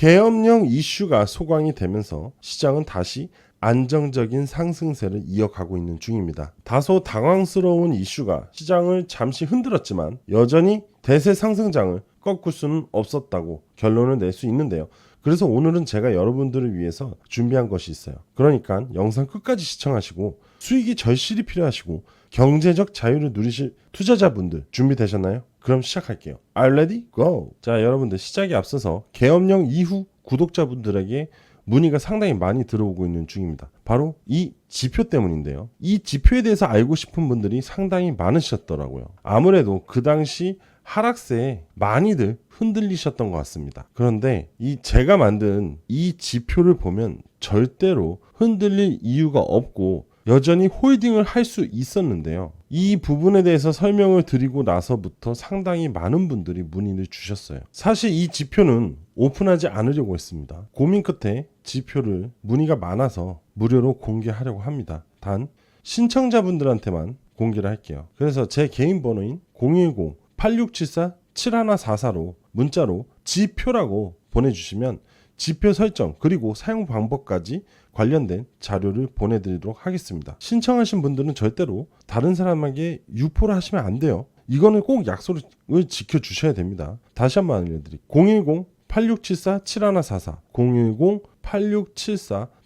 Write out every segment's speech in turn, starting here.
계엄령 이슈가 소강이 되면서 시장은 다시 안정적인 상승세를 이어가고 있는 중입니다. 다소 당황스러운 이슈가 시장을 잠시 흔들었지만 여전히 대세 상승장을 꺾을 수는 없었다고 결론을 낼 수 있는데요. 그래서 오늘은 제가 여러분들을 위해서 준비한 것이 있어요. 그러니까 영상 끝까지 시청하시고 수익이 절실히 필요하시고 경제적 자유를 누리실 투자자분들 준비되셨나요? 그럼 시작할게요. Are you ready? Go! 자, 여러분들 시작에 앞서서 계엄령 이후 구독자분들에게 문의가 상당히 많이 들어오고 있는 중입니다. 바로 이 지표 때문인데요. 이 지표에 대해서 알고 싶은 분들이 상당히 많으셨더라고요. 아무래도 그 당시 하락세에 많이들 흔들리셨던 것 같습니다. 그런데 이 제가 만든 이 지표를 보면 절대로 흔들릴 이유가 없고 여전히 홀딩을 할 수 있었는데요. 이 부분에 대해서 설명을 드리고 나서부터 상당히 많은 분들이 문의를 주셨어요. 사실 이 지표는 오픈하지 않으려고 했습니다. 고민 끝에 지표를 문의가 많아서 무료로 공개하려고 합니다. 단 신청자분들한테만 공개를 할게요. 그래서 제 개인 번호인 010-8674-7144로 문자로 지표라고 보내주시면 지표 설정 그리고 사용 방법까지 관련된 자료를 보내드리도록 하겠습니다. 신청하신 분들은 절대로 다른 사람에게 유포를 하시면 안 돼요. 이거는 꼭 약속을 지켜주셔야 됩니다. 다시 한번 알려드릴게요. 010-8674-7144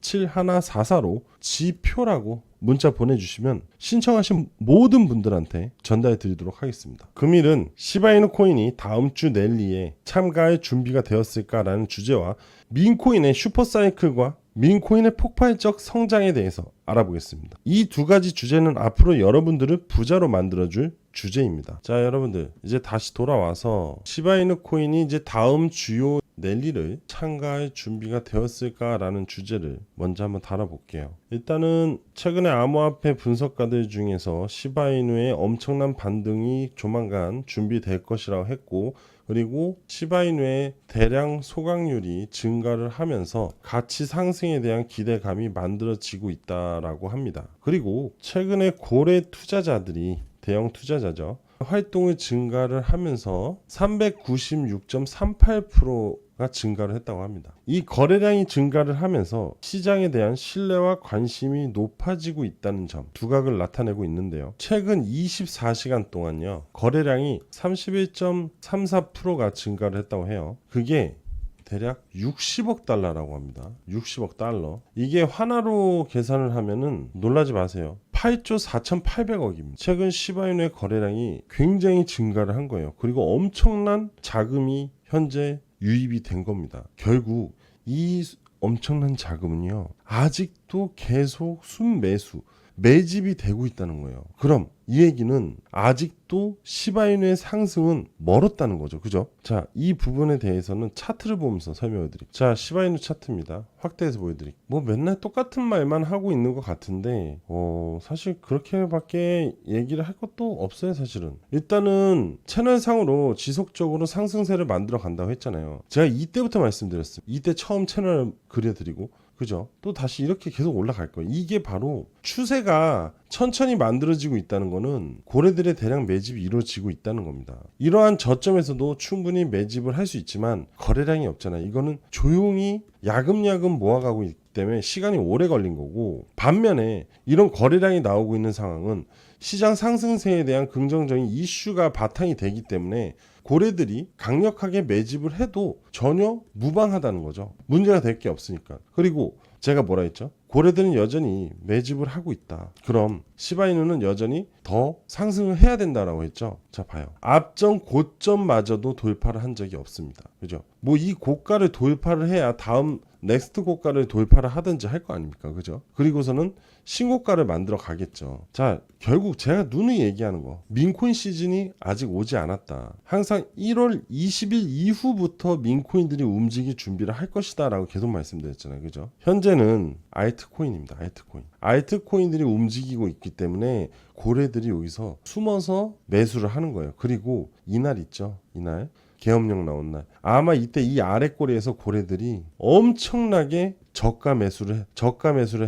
010-8674-7144로 지표라고 문자 보내주시면 신청하신 모든 분들한테 전달해 드리도록 하겠습니다. 금일은 시바이누 코인이 다음 주 랠리에 참가할 준비가 되었을까라는 주제와 민코인의 슈퍼사이클과 민코인의 폭발적 성장에 대해서 알아보겠습니다. 이 두 가지 주제는 앞으로 여러분들을 부자로 만들어줄 주제입니다. 자, 여러분들 이제 다시 돌아와서 시바이누 코인이 이제 다음 주요 랠리를 참가할 준비가 되었을까라는 주제를 먼저 한번 다뤄볼게요. 일단은 최근에 암호화폐 분석가들 중에서 시바이누의 엄청난 반등이 조만간 준비될 것이라고 했고, 그리고 시바이누의 대량 소각률이 증가를 하면서 가치 상승에 대한 기대감이 만들어지고 있다라고 합니다. 그리고 최근에 고래 투자자들이 대형 투자자죠. 활동을 증가를 하면서 396.38%가 증가를 했다고 합니다. 이 거래량이 증가를 하면서 시장에 대한 신뢰와 관심이 높아지고 있다는 점, 두각을 나타내고 있는데요. 최근 24시간 동안요, 거래량이 31.34%가 증가를 했다고 해요. 그게 대략 60억 달러라고 합니다. 60억 달러. 이게 환화로 계산을 하면은 놀라지 마세요. 8조 4,800억입니다. 최근 시바이누의 거래량이 굉장히 증가를 한 거예요. 그리고 엄청난 자금이 현재 유입이 된 겁니다. 결국 이 엄청난 자금은요, 아직도 계속 순매수, 매집이 되고 있다는 거예요. 그럼 이 얘기는 아직도 시바이누의 상승은 멀었다는 거죠. 그죠? 자, 이 부분에 대해서는 차트를 보면서 설명을 드릴게요. 자, 시바이누 차트입니다. 확대해서 보여드릴게요. 뭐 맨날 똑같은 말만 하고 있는 것 같은데 사실 그렇게밖에 얘기를 할 것도 없어요. 사실은 일단은 채널상으로 지속적으로 상승세를 만들어 간다고 했잖아요. 제가 이때부터 말씀드렸어요. 이때 처음 채널을 그려드리고, 그죠? 또 다시 이렇게 계속 올라갈 거예요. 이게 바로 추세가 천천히 만들어지고 있다는 거는 고래들의 대량 매집이 이루어지고 있다는 겁니다. 이러한 저점에서도 충분히 매집을 할 수 있지만 거래량이 없잖아요. 이거는 조용히 야금야금 모아가고 있기 때문에 시간이 오래 걸린 거고, 반면에 이런 거래량이 나오고 있는 상황은 시장 상승세에 대한 긍정적인 이슈가 바탕이 되기 때문에 고래들이 강력하게 매집을 해도 전혀 무방하다는 거죠. 문제가 될 게 없으니까. 그리고 제가 뭐라 했죠? 고래들은 여전히 매집을 하고 있다. 그럼 시바이누는 여전히 더 상승을 해야 된다라고 했죠. 자, 봐요. 앞전 고점마저도 돌파를 한 적이 없습니다. 그죠? 뭐 이 고가를 돌파를 해야 다음 넥스트 고가를 돌파를 하든지 할 거 아닙니까? 그죠? 그리고서는 신고가를 만들어 가겠죠. 자, 결국 제가 누누이 얘기하는 거, 민코인 시즌이 아직 오지 않았다. 항상 1월 20일 이후부터 민코인들이 움직일 준비를 할 것이다 라고 계속 말씀드렸잖아요. 그죠? 현재는 알트코인입니다. 알트코인들이 움직이고 있기 때문에 고래들이 여기서 숨어서 매수를 하는 거예요. 그리고 이날 있죠. 이날 계엄령 나온 날, 아마 이때 이 아래 꼬리에서 고래들이 엄청나게 저가 매수를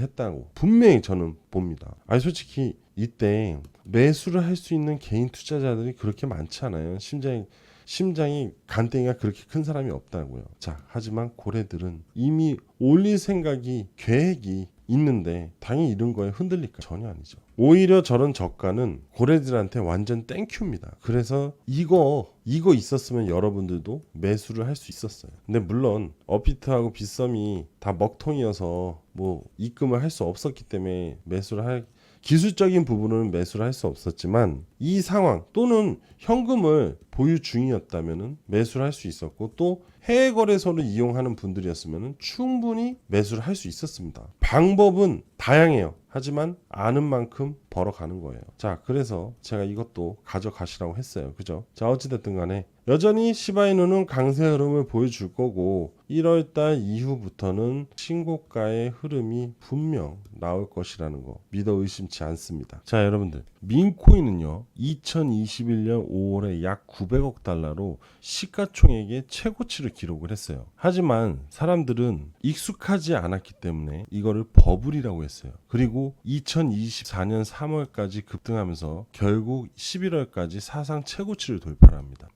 했다고 분명히 저는 봅니다. 아니 솔직히 이때 매수를 할 수 있는 개인 투자자들이 그렇게 많지 않아요. 심지어 심장이 간땡이가 그렇게 큰 사람이 없다고요. 자, 하지만 고래들은 이미 올릴 생각이 계획이 있는데 당연히 이런 거에 흔들릴까? 전혀 아니죠. 오히려 저런 저가는 고래들한테 완전 땡큐입니다. 그래서 이거 있었으면 여러분들도 매수를 할 수 있었어요. 근데 물론 업비트하고 빗썸이 다 먹통이어서 뭐 입금을 할 수 없었기 때문에 매수를 할 기술적인 부분은 매수를 할 수 없었지만 이 상황 또는 현금을 보유 중이었다면 매수를 할 수 있었고 또 해외 거래소를 이용하는 분들이었으면 충분히 매수를 할 수 있었습니다. 방법은 다양해요. 하지만 아는 만큼 벌어가는 거예요. 자, 그래서 제가 이것도 가져가시라고 했어요. 그죠? 자, 어찌됐든 간에 여전히 시바이누는 강세 흐름을 보여줄 거고 1월달 이후부터는 신고가의 흐름이 분명 나올 것이라는 거 믿어 의심치 않습니다. 자, 여러분들 민코인은요 2021년 5월에 약 900억 달러로 시가총액의 최고치를 기록을 했어요. 하지만 사람들은 익숙하지 않았기 때문에 이거를 버블이라고 했어요. 그리고 2024년 3월까지 급등하면서 결국 11월까지 사상 최고치를 돌파합니다.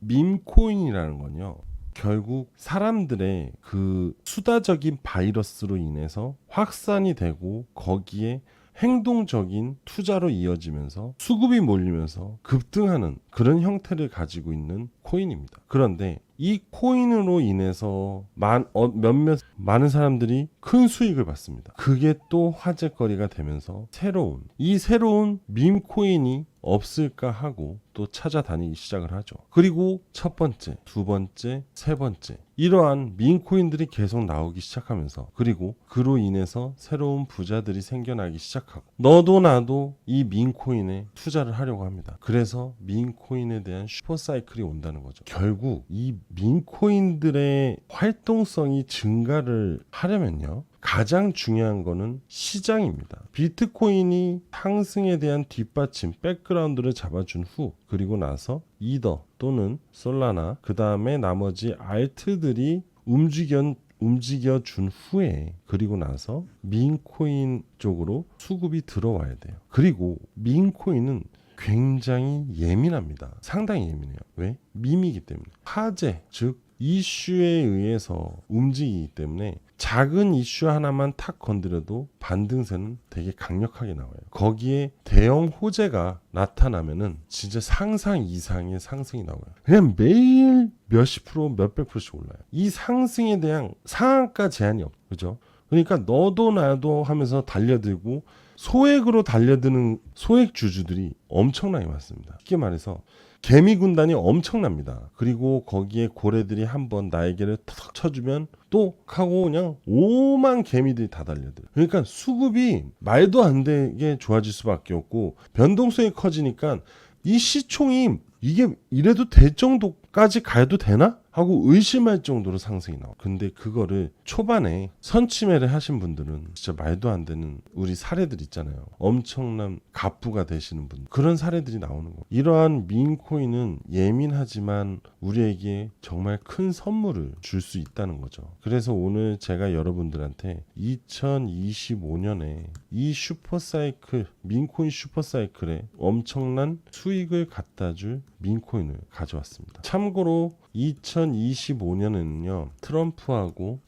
밈코인이라는 건요 결국 사람들의 그 수다적인 바이러스로 인해서 확산이 되고 거기에 행동적인 투자로 이어지면서 수급이 몰리면서 급등하는 그런 형태를 가지고 있는 코인입니다. 그런데 이 코인으로 인해서 많은 사람들이 큰 수익을 받습니다. 그게 또 화제거리가 되면서 새로운 밈코인이 없을까 하고 또 찾아다니기 시작을 하죠. 그리고 첫 번째, 두 번째, 세 번째 이러한 밈코인들이 계속 나오기 시작하면서 그리고 그로 인해서 새로운 부자들이 생겨나기 시작하고 너도 나도 이 밈코인에 투자를 하려고 합니다. 그래서 밈코인에 대한 슈퍼사이클이 온다는 거죠. 결국 이 밈코인들의 활동성이 증가를 하려면요 가장 중요한 거는 시장입니다. 비트코인이 상승에 대한 뒷받침, 백그라운드를 잡아준 후 그리고 나서 이더 또는 솔라나 그 다음에 나머지 알트들이 움직여준 후에 그리고 나서 밈코인 쪽으로 수급이 들어와야 돼요. 그리고 밈코인은 굉장히 예민합니다. 상당히 예민해요. 왜? 밈이기 때문에. 화제, 즉 이슈에 의해서 움직이기 때문에 작은 이슈 하나만 탁 건드려도 반등세는 되게 강력하게 나와요. 거기에 대형 호재가 나타나면은 진짜 상상 이상의 상승이 나와요. 그냥 매일 몇십 프로, 몇백 프로씩 올라요. 이 상승에 대한 상한가 제한이 없죠. 그죠? 그러니까 너도 나도 하면서 달려들고 소액으로 달려드는 소액 주주들이 엄청나게 많습니다. 쉽게 말해서 개미 군단이 엄청납니다. 그리고 거기에 고래들이 한번 날개를 탁 쳐주면 또 하고 그냥 5만 개미들이 다 달려들어요. 그러니까 수급이 말도 안 되게 좋아질 수밖에 없고 변동성이 커지니까 이 시총이 이게 이래도 될 정도까지 가도 되나? 하고 의심할 정도로 상승이 나와. 근데 그거를 초반에 선취매를 하신 분들은 진짜 말도 안 되는 우리 사례들 있잖아요. 엄청난 갑부가 되시는 분. 그런 사례들이 나오는 거예요. 이러한 밈코인은 예민하지만 우리에게 정말 큰 선물을 줄 수 있다는 거죠. 그래서 오늘 제가 여러분들한테 2025년에 이 슈퍼사이클, 밈코인 슈퍼사이클에 엄청난 수익을 갖다 줄 밈코인을 가져왔습니다. 참고로 2025년에는요 트럼프하고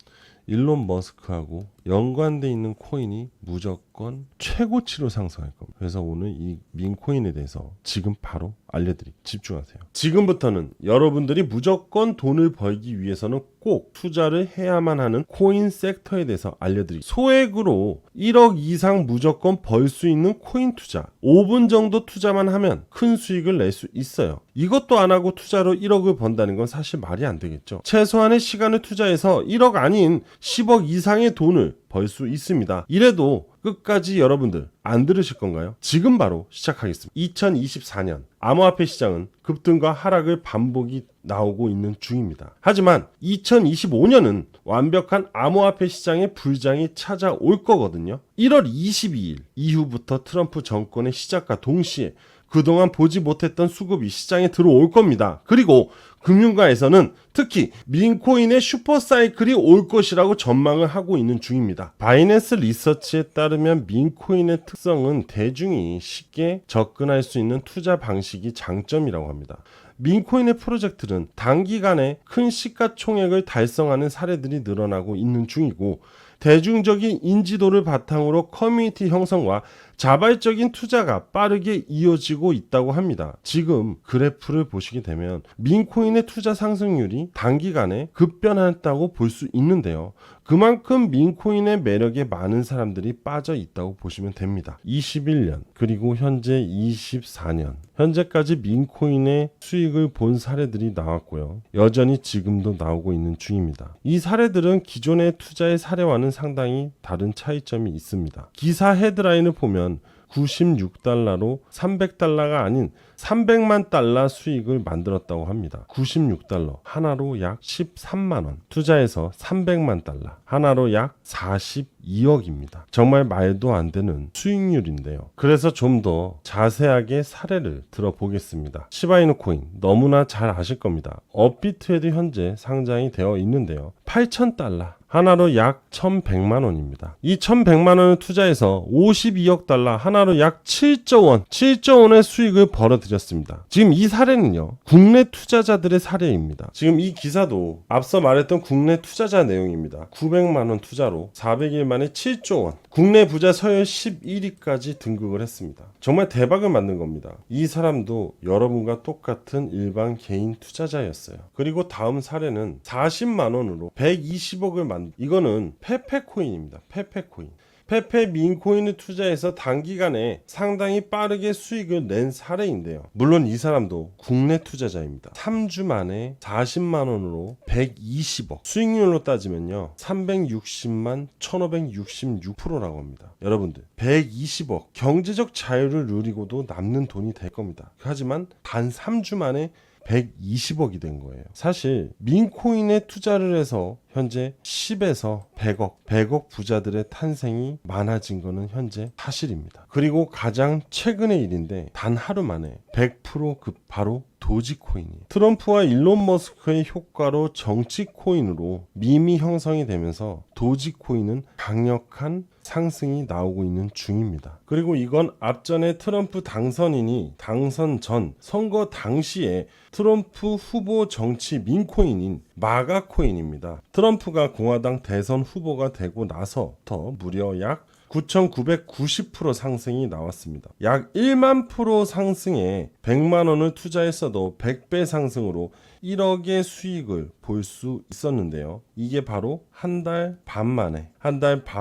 일론 머스크하고 연관돼 있는 코인이 무조건 최고치로 상승할 겁니다. 그래서 오늘 이 밈코인에 대해서 지금 바로 알려드릴게요. 집중하세요. 지금부터는 여러분들이 무조건 돈을 벌기 위해서는 꼭 투자를 해야만 하는 코인 섹터에 대해서 알려드릴게요. 소액으로 1억 이상 무조건 벌 수 있는 코인 투자 5분 정도 투자만 하면 큰 수익을 낼 수 있어요. 이것도 안 하고 투자로 1억을 번다는 건 사실 말이 안 되겠죠. 최소한의 시간을 투자해서 1억 아닌 10억 이상의 돈을 벌 수 있습니다. 이래도 끝까지 여러분들 안 들으실 건가요? 지금 바로 시작하겠습니다. 2024년 암호화폐 시장은 급등과 하락을 반복이 나오고 있는 중입니다. 하지만 2025년은 완벽한 암호화폐 시장의 불장이 찾아올 거거든요. 1월 22일 이후부터 트럼프 정권의 시작과 동시에 그동안 보지 못했던 수급이 시장에 들어올 겁니다. 그리고 금융가에서는 특히 밈코인의 슈퍼사이클이 올 것이라고 전망을 하고 있는 중입니다. 바이낸스 리서치에 따르면 밈코인의 특성은 대중이 쉽게 접근할 수 있는 투자 방식이 장점이라고 합니다. 민코인의 프로젝트는 단기간에 큰 시가총액을 달성하는 사례들이 늘어나고 있는 중이고, 대중적인 인지도를 바탕으로 커뮤니티 형성과 자발적인 투자가 빠르게 이어지고 있다고 합니다. 지금 그래프를 보시게 되면 민코인의 투자 상승률이 단기간에 급변했다고 볼 수 있는데요. 그만큼 민코인의 매력에 많은 사람들이 빠져 있다고 보시면 됩니다. 21년 그리고 현재 24년 현재까지 민코인의 수익을 본 사례들이 나왔고요. 여전히 지금도 나오고 있는 중입니다. 이 사례들은 기존의 투자의 사례와는 상당히 다른 차이점이 있습니다. 기사 헤드라인을 보면 96달러로 300달러가 아닌 300만 달러 수익을 만들었다고 합니다. 96달러 하나로 약 13만원, 투자해서 300만 달러 하나로 약 42억입니다. 정말 말도 안 되는 수익률인데요. 그래서 좀 더 자세하게 사례를 들어보겠습니다. 시바이누 코인 너무나 잘 아실 겁니다. 업비트에도 현재 상장이 되어 있는데요. 8,000달러 하나로 약 1,100만 원입니다. 이 1,100만 원을 투자해서 52억 달러 하나로 약 7조 원, 7조 원의 수익을 벌어들였습니다. 지금 이 사례는요, 국내 투자자들의 사례입니다. 지금 이 기사도 앞서 말했던 국내 투자자 내용입니다. 900만 원 투자로 400일 만에 7조 원, 국내 부자 서열 11위까지 등극을 했습니다. 정말 대박을 만든 겁니다. 이 사람도 여러분과 똑같은 일반 개인 투자자였어요. 그리고 다음 사례는 40만 원으로 120억을 이거는 페페코인입니다. 페페코인. 페페 민코인을 투자해서 단기간에 상당히 빠르게 수익을 낸 사례인데요. 물론 이 사람도 국내 투자자입니다. 3주 만에 40만 원으로 120억. 수익률로 따지면요. 360만 1566%라고 합니다. 여러분들 120억. 경제적 자유를 누리고도 남는 돈이 될 겁니다. 하지만 단 3주 만에 120억이 된 거예요. 사실 민코인에 투자를 해서 현재 10에서 100억 부자들의 탄생이 많아진 거는 현재 사실입니다. 그리고 가장 최근의 일인데 단 하루 만에 100% 바로 도지코인이에요. 트럼프와 일론 머스크의 효과로 정치코인으로 밈이 형성이 되면서 도지코인은 강력한 상승이 나오고 있는 중입니다. 그리고 이건 앞전에 트럼프 당선인이 당선 전 선거 당시에 트럼프 후보 정치 민코인인 마가코인입니다. 트럼프가 공화당 대선 후보가 되고 나서부터 무려 약 9,990% 상승이 나왔습니다. 약 1만 프로 상승에 100만 원을 투자했어도 100배 상승으로 1억의 수익을 볼 수 있었는데요. 이게 바로 한 달 반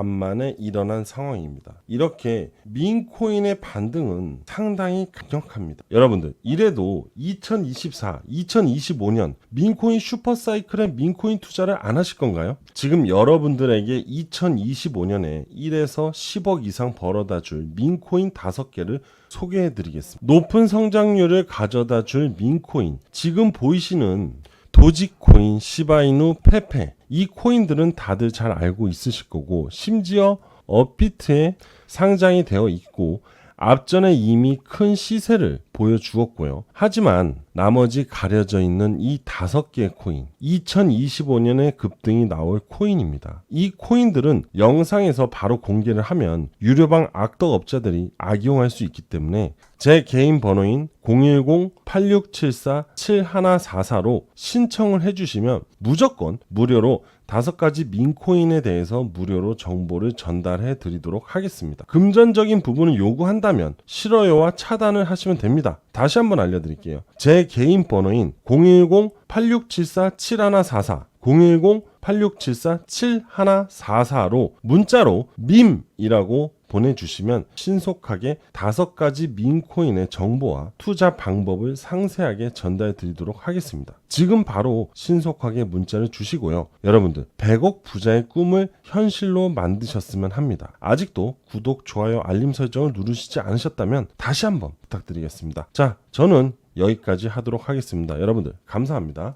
만에 일어난 상황입니다. 이렇게 민코인의 반등은 상당히 강력합니다. 여러분들 이래도 2024, 2025년 민코인 슈퍼사이클에 민코인 투자를 안 하실 건가요? 지금 여러분들에게 2025년에 1에서 10억 이상 벌어다 줄 민코인 5개를 소개해드리겠습니다. 높은 성장률을 가져다 줄 민코인, 지금 보이시는 도지코인, 시바이누, 페페, 이 코인들은 다들 잘 알고 있으실 거고, 심지어 업비트에 상장이 되어 있고 앞전에 이미 큰 시세를 보여주었고요. 하지만 나머지 가려져 있는 이 5개의 코인, 2025년에 급등이 나올 코인입니다. 이 코인들은 영상에서 바로 공개를 하면 유료방 악덕업자들이 악용할 수 있기 때문에 제 개인 번호인 010-8674-7144로 신청을 해주시면 무조건 무료로 5가지 민코인에 대해서 무료로 정보를 전달해 드리도록 하겠습니다. 금전적인 부분을 요구한다면 싫어요와 차단을 하시면 됩니다. 다시 한번 알려드릴게요. 제 개인 번호인 010-8674-7144 010-8674-7144로 문자로 밈이라고 보내주시면 신속하게 5가지 민코인의 정보와 투자 방법을 상세하게 전달해 드리도록 하겠습니다. 지금 바로 신속하게 문자를 주시고요. 여러분들 100억 부자의 꿈을 현실로 만드셨으면 합니다. 아직도 구독, 좋아요, 알림 설정을 누르시지 않으셨다면 다시 한번 부탁드리겠습니다. 자, 저는 여기까지 하도록 하겠습니다. 여러분들 감사합니다.